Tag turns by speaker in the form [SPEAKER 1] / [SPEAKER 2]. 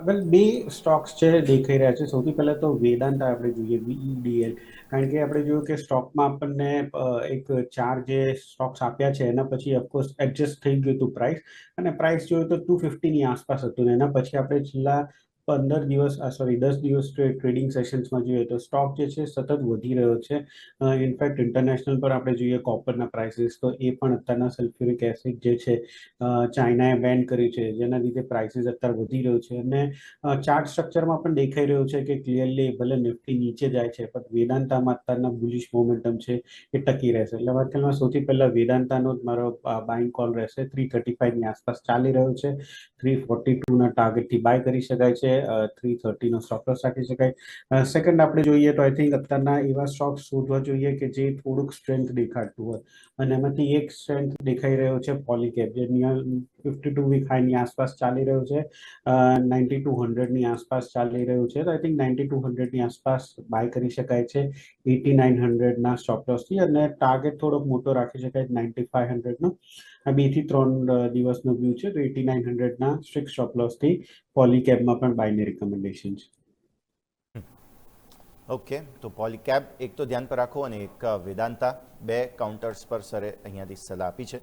[SPEAKER 1] વેલ બે સ્ટોક્સ છે દેખાઈ રહ્યા છે. સૌથી પહેલા તો વેદાંતા આપણે જોઈએ, VEDL. કારણ કે આપણે જોયું કે સ્ટોકમાં આપણને એક ચાર જે સ્ટોક્સ આપ્યા છે એના પછી ઓફકોર્સ એડજસ્ટ થઈ ગયું હતું પ્રાઇસ, અને પ્રાઇસ જોયું તો 250ની આસપાસ હતું ને એના પછી આપણે છેલ્લા 15 દિવસ, સોરી 10 દિવસ ટ્રેડિંગ સેશન્સમાં જોઈએ તો સ્ટોક જે છે સતત વધી રહ્યો છે. ઇનફેક્ટ ઇન્ટરનેશનલ પર આપણે જોઈએ કોપરના પ્રાઇસીસ, તો એ પણ અત્યારના સલ્ફ્યુરિક એસિડ જે છે ચાઇનાએ બેન કર્યું છે, જેના લીધે પ્રાઇસીસ અત્યારે વધી રહ્યું છે. અને ચાર્ટ સ્ટ્રક્ચરમાં પણ દેખાઈ રહ્યું છે કે ક્લિયરલી ભલે નિફ્ટી નીચે જાય છે પણ વેદાંતામાં અત્યારના બુલિશ મોમેન્ટમ છે એ ટકી રહેશે. એટલે મારા ખ્યાલમાં સૌથી પહેલા વેદાંતાનો જ મારો બાઇંગ કોલ રહેશે. 335ની આસપાસ ચાલી રહ્યું છે. 342ના ટાર્ગેટથી બાય કરી શકાય છે. 330નો સ્ટોપ લોસ રાખી શકાય. સેકન્ડ આપણે જોઈએ તો આઈ થિંક અત્યારના એવા સ્ટોક શોધવા જોઈએ કે જે થોડુંક સ્ટ્રેન્થ દેખાડતું હોય, અને એમાંથી એક સ્ટ્રેન્થ દેખાઈ રહ્યો છે પોલીકેપ, જે નિયર 52 વીક હાઈની આસપાસ ચાલી રહ્યું છે. 9200ની આસપાસ ચાલી રહ્યું છે. તો આઈ થિંક 9200ની આસપાસ બાય કરી શકાય છે 8900ના સ્ટોપ લોસથી, અને ટાર્ગેટ થોડોક મોટો રાખી શકાય 9500નો. આ 2 થી 3 દિવસનો વ્યૂ છે. તો 8900ના સ્ટ્રિક્ટ સ્ટોપ લોસથી પોલીકેપમાં પણ બાયની રિકમેન્ડેશન છે.
[SPEAKER 2] ઓકે, તો પોલીકેબ એક તો ધ્યાન પર રાખો અને એક વેદાંતા, બે કાઉન્ટર્સ પર સરે અહીંયાથી સલાહ આપી છે.